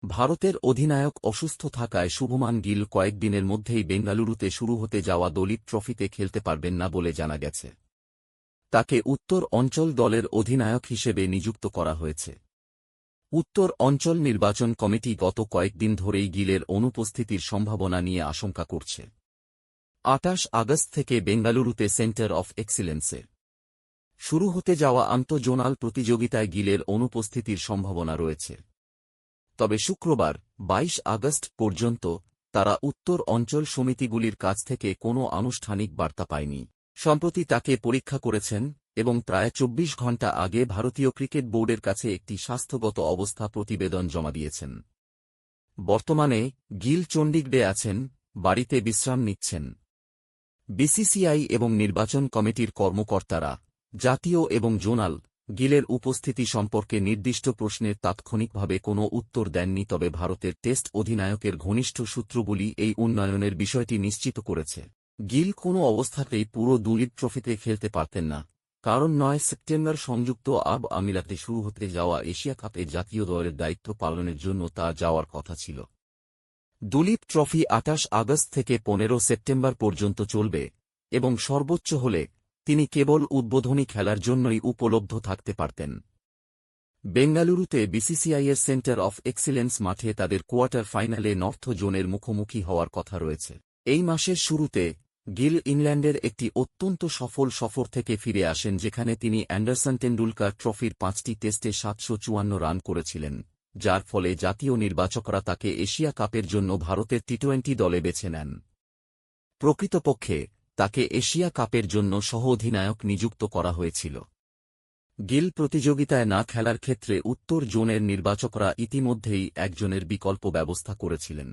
ভারতের অধিনায়ক অসুস্থ থাকায় শুভমান গিল কয়েকদিনের মধ্যেই বেঙ্গালুরুতে শুরু হতে যাওয়া দলীপ ট্রফিতে খেলতে পারবেন না বলে জানা গেছে। তাকে উত্তর অঞ্চল দলের অধিনায়ক হিসেবে নিযুক্ত করা হয়েছে। উত্তর অঞ্চল নির্বাচন কমিটি গত কয়েকদিন ধরেই গিলের অনুপস্থিতির সম্ভাবনা নিয়ে আশঙ্কা করছে। ২৮ আগস্ট থেকে বেঙ্গালুরুতে সেন্টার অফ এক্সিলেন্সে শুরু হতে যাওয়া আন্তঃজোনাল প্রতিযোগিতায় গিলের অনুপস্থিতির সম্ভাবনা রয়েছে। তবে শুক্রবার ২২ আগস্ট পর্যন্ত তারা উত্তর অঞ্চল সমিতিগুলির কাছ থেকে কোনো আনুষ্ঠানিক বার্তা পায়নি। সম্প্রতি তাকে পরীক্ষা করেছেন এবং প্রায় ২৪ ঘণ্টা আগে ভারতীয় ক্রিকেট বোর্ডের কাছে একটি স্বাস্থ্যগত অবস্থা প্রতিবেদন জমা দিয়েছেন। বর্তমানে গিল চণ্ডীগড়ে আছেন, বাড়িতে বিশ্রাম নিচ্ছেন। বিসিসিআই এবং নির্বাচন কমিটির কর্মকর্তারা জাতীয় এবং জোনাল গিলের উপস্থিতি সম্পর্কে নির্দিষ্ট প্রশ্নের তাৎক্ষণিকভাবে কোনো উত্তর দেননি। তবে ভারতের টেস্ট অধিনায়কের ঘনিষ্ঠ সূত্রগুলি এই উন্নয়নের বিষয়টি নিশ্চিত করেছে। গিল কোনো অবস্থাতেই পুরো দলীপ ট্রফিতে খেলতে পারতেন না, কারণ ৯ সেপ্টেম্বর সংযুক্ত আরব আমিরাতে শুরু হতে যাওয়া এশিয়া কাপে জাতীয় দলের দায়িত্ব পালনের জন্য তা যাওয়ার কথা ছিল। দলীপ ট্রফি ২৮ আগস্ট থেকে ১৫ সেপ্টেম্বর পর্যন্ত চলবে এবং সর্বোচ্চ হলে তিনি কেবল উদ্বোধনী খেলার জন্যই উপলব্ধ থাকতে পারতেন। বেঙ্গালুরুতে বিসিসিআইয়ের সেন্টার অফ এক্সিলেন্স মাঠে তাদের কোয়ার্টার ফাইনালে নর্থ জোনের মুখোমুখি হওয়ার কথা রয়েছে। এই মাসের শুরুতে গিল ইংল্যান্ডের একটি অত্যন্ত সফল সফর থেকে ফিরে আসেন, যেখানে তিনি অ্যান্ডারসন টেন্ডুলকার ট্রফির ৫টি টেস্টে ৭৫৪ রান করেছিলেন, যার ফলে জাতীয় নির্বাচকরা তাকে এশিয়া কাপের জন্য ভারতের টি-২০ দলে বেছে নেন। প্রকৃতপক্ষে তাকে এশিয়া কাপের জন্য সহ-অধিনায়ক নিযুক্ত করা হয়েছিল। গিল প্রতিযোগিতায় না খেলার ক্ষেত্রে উত্তর জোনের নির্বাচকরা ইতিমধ্যেই একজনের বিকল্প ব্যবস্থা করেছিলেন।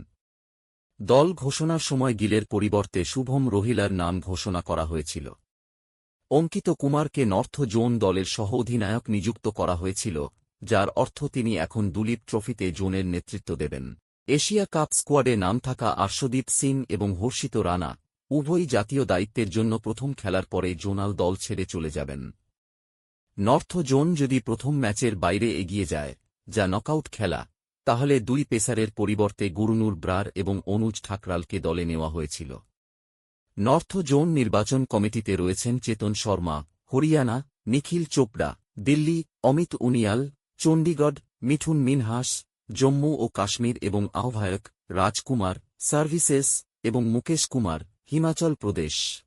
দল ঘোষণার সময় গিলের পরিবর্তে শুভম রোহিলার নাম ঘোষণা করা হয়েছিল। অঙ্কিত কুমারকে নর্থ জোন দলের সহ-অধিনায়ক নিযুক্ত করা হয়েছিল, যার অর্থ তিনি এখন দলীপ ট্রফিতে জোনের নেতৃত্ব দেবেন। এশিয়া কাপ স্কোয়াডে নাম থাকা আর্শদীপ সিং এবং হর্ষিত রানা উভয়ই জাতীয় দায়িত্বের জন্য প্রথম খেলার পরে জোনাল দল ছেড়ে চলে যাবেন। নর্থ জোন যদি প্রথম ম্যাচের বাইরে এগিয়ে যায়, যা নকআউট খেলা, তাহলে দুই পেসারের পরিবর্তে গুরুনুর ব্রার এবং অনুজ ঠাকরালকে দলে নেওয়া হয়েছিল। নর্থ জোন নির্বাচন কমিটিতে রয়েছেন চেতন শর্মা, হরিয়ানা; নিখিল চোপড়া, দিল্লি; অমিত উনিয়াল, চণ্ডীগড়; মিঠুন মিনহাস, জম্মু ও কাশ্মীর এবং আহ্বায়ক রাজকুমার, সার্ভিসেস এবং মুকেশ কুমার, হিমাচল প্রদেশ।